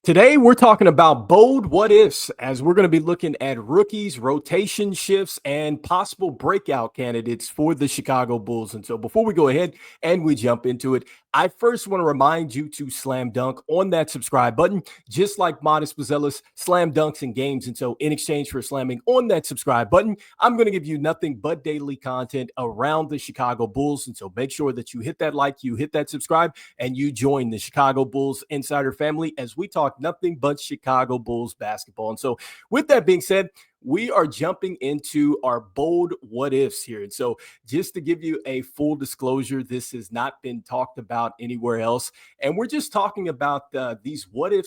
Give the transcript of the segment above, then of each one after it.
Today, we're talking about bold what ifs as we're going to be looking at rookies, rotation shifts, and possible breakout candidates for the Chicago Bulls. And so, before we go ahead and we jump into it, I first want to remind you to slam dunk on that subscribe button, just like Modest Buzelis slam dunks in games. And so, in exchange for slamming on that subscribe button, I'm going to give you nothing but daily content around the Chicago Bulls. And so, make sure that you hit that like, you hit that subscribe, and you join the Chicago Bulls Insider family as we talk nothing but Chicago Bulls basketball. And so, with that being said, we are jumping into our bold what ifs here. And so, just to give you a full disclosure, this has not been talked about anywhere else. And we're just talking about these what if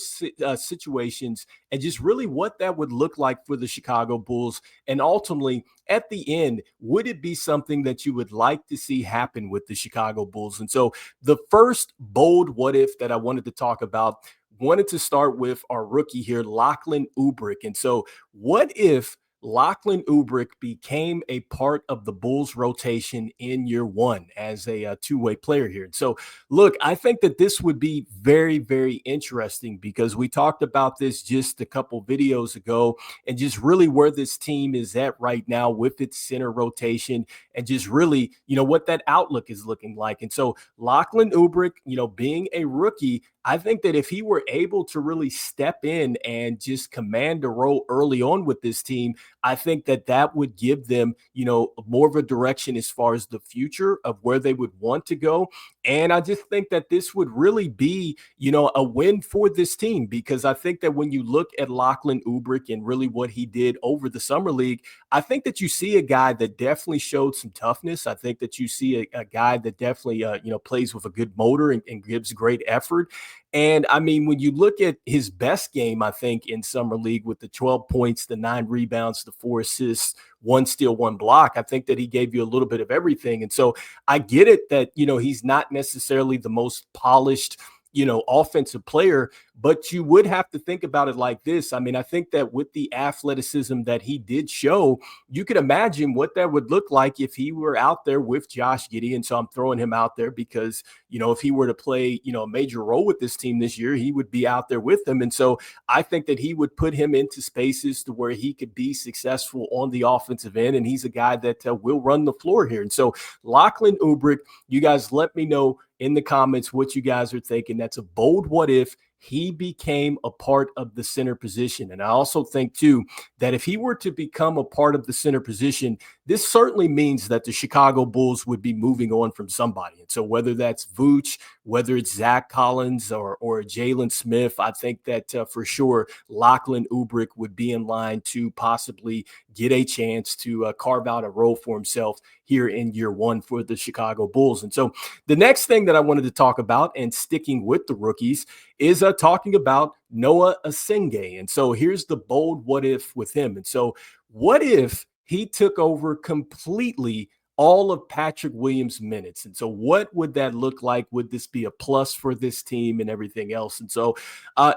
situations and just really what that would look like for the Chicago Bulls. And ultimately, at the end, would it be something that you would like to see happen with the Chicago Bulls? And so, the first bold what if that I wanted to talk about wanted to start with our rookie here, Lachlan Olbrich. And so, what if Lachlan Olbrich became a part of the Bulls rotation in year one as a two-way player here? And so, look, I think that this would be very, very interesting because we talked about this just a couple videos ago and just really where this team is at right now with its center rotation and just really, what that outlook is looking like. And so, Lachlan Olbrich, being a rookie, I think that if he were able to really step in and just command a role early on with this team, I think that that would give them, more of a direction as far as the future of where they would want to go. And I just think that this would really be, a win for this team because I think that when you look at Lachlan Olbrich and really what he did over the summer league, I think that you see a guy that definitely showed some toughness. I think that you see a guy that definitely, plays with a good motor and gives great effort. And I mean, when you look at his best game, I think in summer league with the 12 points, the 9 rebounds, the 4 assists, 1 steal, 1 block, I think that he gave you a little bit of everything. And so I get it that, he's not necessarily the most polished, offensive player, but you would have to think about it like this. I mean, I think that with the athleticism that he did show, you could imagine what that would look like if he were out there with Josh Giddey. And so I'm throwing him out there because, if he were to play, a major role with this team this year, he would be out there with them. And so I think that he would put him into spaces to where he could be successful on the offensive end. And he's a guy that will run the floor here. And so Lachlan Olbrich, you guys let me know in the comments what you guys are thinking. That's a bold what if he became a part of the center position. And I also think, too, that if he were to become a part of the center position, this certainly means that the Chicago Bulls would be moving on from somebody. And so whether that's Vooch, whether it's Zach Collins or Jalen Smith, I think that for sure Lachlan Olbrich would be in line to possibly get a chance to carve out a role for himself here in year one for the Chicago Bulls. And so the next thing that I wanted to talk about, and sticking with the rookies, is talking about Noa Essengue. And so here's the bold what if with him. And so what if he took over completely all of Patrick Williams' minutes? And so what would that look like? Would this be a plus for this team and everything else? And so,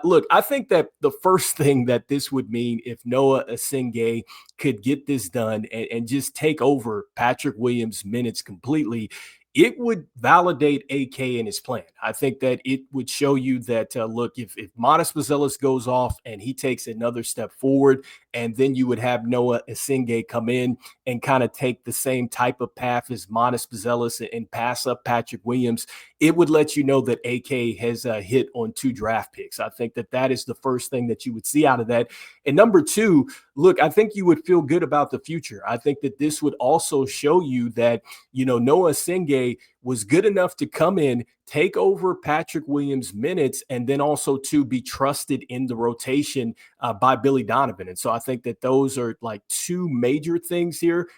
look, I think that the first thing that this would mean if Noa Essengue could get this done and just take over Patrick Williams' minutes completely, it would validate AK in his plan. I think that it would show you that, look, if Modest Buzelis goes off and he takes another step forward, and then you would have Noa Essengue come in and kind of take the same type of path as Modest Buzelis and pass up Patrick Williams, it would let you know that AK has hit on 2 draft picks. I think that that is the first thing that you would see out of that. And number 2, look, I think you would feel good about the future. I think that this would also show you that, Noa Essengue was good enough to come in, take over Patrick Williams' minutes, and then also to be trusted in the rotation by Billy Donovan. And so I think that those are like 2 major things here,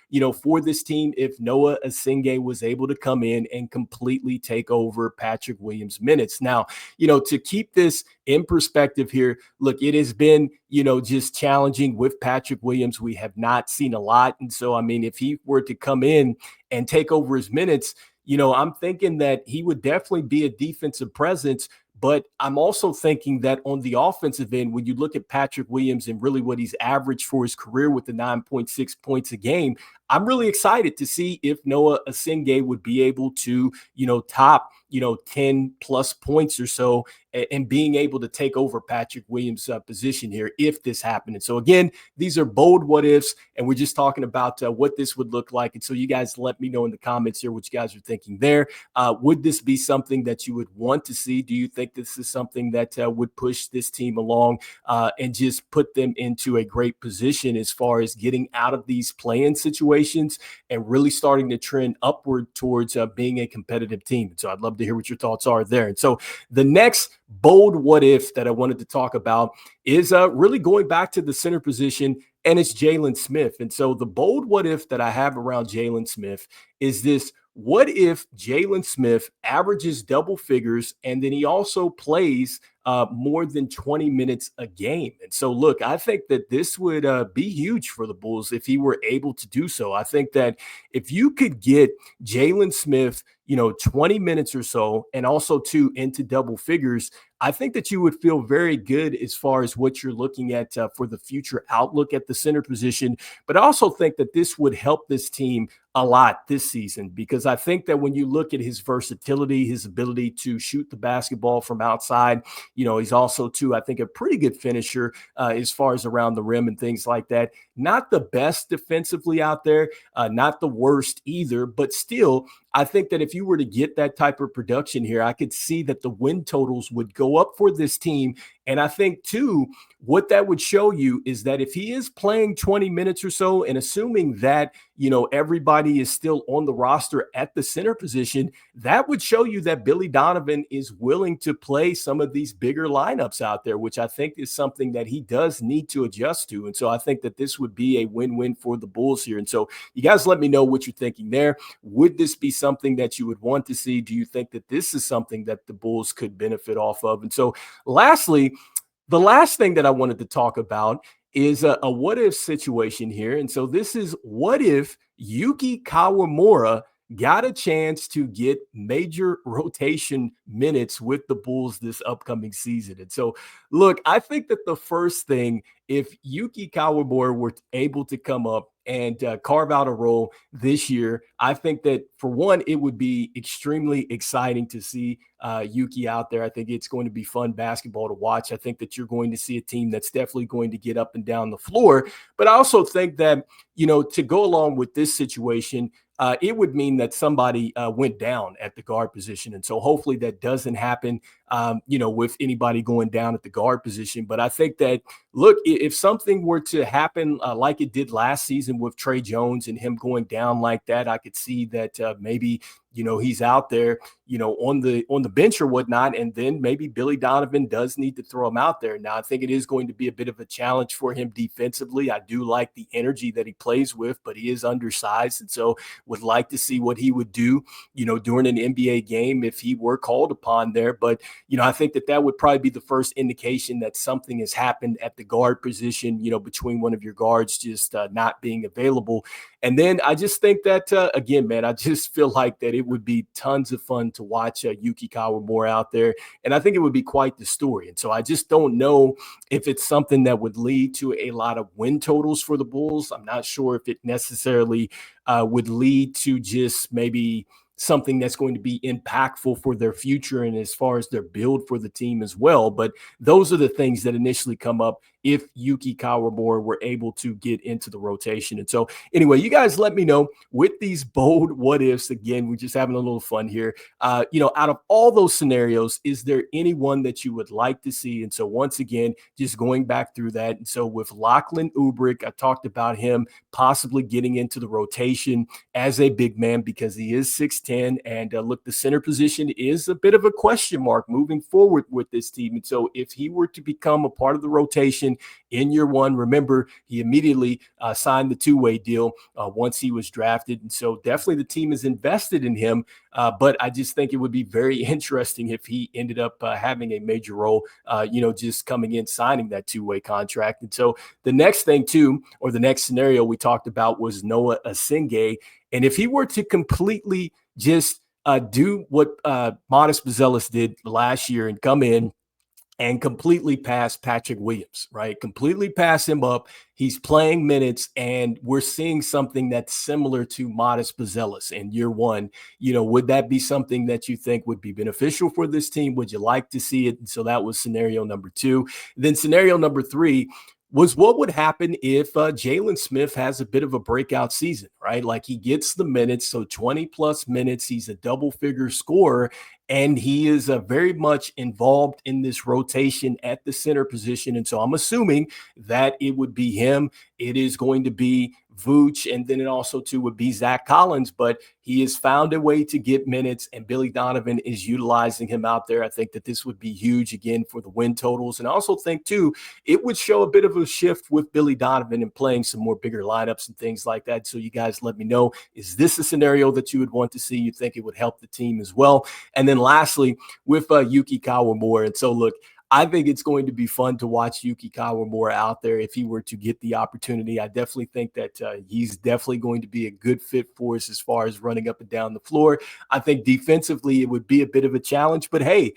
for this team if Noa Essengue was able to come in and completely take over Patrick Williams' minutes. Now, to keep this in perspective here, look, it has been, just challenging with Patrick Williams. We have not seen a lot. And so, I mean, if he were to come in and take over his minutes, I'm thinking that he would definitely be a defensive presence, but I'm also thinking that on the offensive end, when you look at Patrick Williams and really what he's averaged for his career with the 9.6 points a game, I'm really excited to see if Noa Essengue would be able to, top 10 plus points or so, and being able to take over Patrick Williams' position here if this happened. And so, again, these are bold what ifs, and we're just talking about what this would look like. And so, you guys let me know in the comments here what you guys are thinking there. Would this be something that you would want to see? Do you think this is something that would push this team along and just put them into a great position as far as getting out of these play-in situations and really starting to trend upward towards being a competitive team? And so I'd love to hear what your thoughts are there. And so the next bold what if that I wanted to talk about is really going back to the center position, and it's Jalen Smith. And so the bold what if that I have around Jalen Smith is this: what if Jalen Smith averages double figures and then he also plays more than 20 minutes a game? And so, look, I think that this would be huge for the Bulls if he were able to do so. I think that if you could get Jalen Smith, 20 minutes or so, and also into double figures, I think that you would feel very good as far as what you're looking at for the future outlook at the center position. But I also think that this would help this team a lot this season, because I think that when you look at his versatility, his ability to shoot the basketball from outside, he's also, too, I think, a pretty good finisher as far as around the rim and things like that. Not the best defensively out there, not the worst either, but still, I think that if you were to get that type of production here, I could see that the win totals would go up for this team. And I think, too, what that would show you is that if he is playing 20 minutes or so, and assuming that, everybody is still on the roster at the center position, that would show you that Billy Donovan is willing to play some of these bigger lineups out there, which I think is something that he does need to adjust to. And so I think that this would be a win-win for the Bulls here. And so you guys let me know what you're thinking there. Would this be something that you would want to see? Do you think that this is something that the Bulls could benefit off of? And so lastly, the last thing that I wanted to talk about is a what if situation here. And so this is: what if Yuki Kawamura got a chance to get major rotation minutes with the Bulls this upcoming season? And so, look, I think that the first thing, if Yuki Kawamura were able to come up and carve out a role this year, I think that, for one, it would be extremely exciting to see Yuki out there. I think it's going to be fun basketball to watch. I think that you're going to see a team that's definitely going to get up and down the floor. But I also think that, to go along with this situation, it would mean that somebody went down at the guard position. And so hopefully that doesn't happen, with anybody going down at the guard position. But I think that, look, if something were to happen like it did last season with Trey Jones and him going down like that, I could see that maybe, he's out there, on the bench or whatnot, and then maybe Billy Donovan does need to throw him out there. Now, I think it is going to be a bit of a challenge for him defensively. I do like the energy that he plays with, but he is undersized, and so would like to see what he would do, during an NBA game if he were called upon there. But, I think that would probably be the first indication that something has happened at the guard position, between one of your guards just not being available. And then I just think that, again, man, I just feel like that it would be tons of fun to watch Yuki Kawamura out there. And I think it would be quite the story. And so I just don't know if it's something that would lead to a lot of win totals for the Bulls. I'm not sure if it necessarily would lead to just maybe something that's going to be impactful for their future and as far as their build for the team as well. But those are the things that initially come up if Yuki Kawamura were able to get into the rotation. And so anyway, you guys let me know with these bold what ifs. Again, we're just having a little fun here. Out of all those scenarios, is there anyone that you would like to see? And so once again, just going back through that. And so with Lachlan Olbrich, I talked about him possibly getting into the rotation as a big man because he is 6'10". And look, the center position is a bit of a question mark moving forward with this team. And so if he were to become a part of the rotation in year one, remember, he immediately signed the two-way deal once he was drafted. And so definitely the team is invested in him. But I just think it would be very interesting if he ended up having a major role, just coming in, signing that two-way contract. And so the next thing too, or the next scenario we talked about was Noa Essengue. And if he were to completely just do what Modest Buzelis did last year and come in and completely pass Patrick Williams, right? Completely pass him up. He's playing minutes, and we're seeing something that's similar to Modest Buzelis in year one. Would that be something that you think would be beneficial for this team? Would you like to see it? And so that was scenario number two. Then scenario number three was what would happen if Jalen Smith has a bit of a breakout season, right? Like he gets the minutes, so 20 plus minutes, he's a double figure scorer, and he is very much involved in this rotation at the center position. And so I'm assuming that it would be him. It is going to be Vooch, and then it also too would be Zach Collins, but he has found a way to get minutes, and Billy Donovan is utilizing him out there. I think that this would be huge again for the win totals. And I also think too, it would show a bit of a shift with Billy Donovan and playing some more bigger lineups and things like that. So you guys let me know, is this a scenario that you would want to see? You think it would help the team as well? And then lastly, with Yuki Kawamura. And so look, I think it's going to be fun to watch Yuki Kawamura out there if he were to get the opportunity. I definitely think that he's definitely going to be a good fit for us as far as running up and down the floor. I think defensively it would be a bit of a challenge, but hey,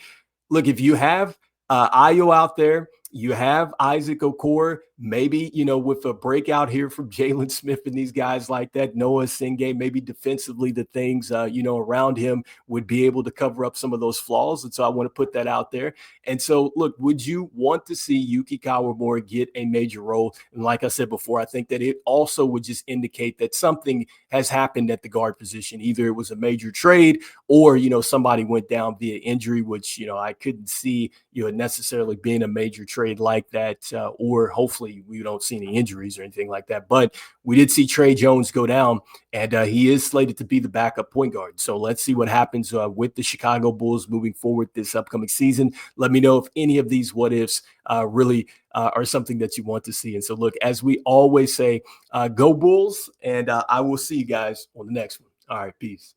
look, if you have Ayo out there, you have Isaac Okoro, maybe, with a breakout here from Jalen Smith and these guys like that, Noa Essengue, maybe defensively the things, around him would be able to cover up some of those flaws. And so I want to put that out there. And so, look, would you want to see Yuki Kawamura get a major role? And like I said before, I think that it also would just indicate that something has happened at the guard position. Either it was a major trade or, somebody went down via injury, which, I couldn't see, necessarily being a major trade like that, or hopefully we don't see any injuries or anything like that. But we did see Trey Jones go down, and he is slated to be the backup point guard. So let's see what happens with the Chicago Bulls moving forward this upcoming season. Let me know if any of these what ifs really are something that you want to see. And so, look, as we always say, go Bulls, and I will see you guys on the next one. All right, peace.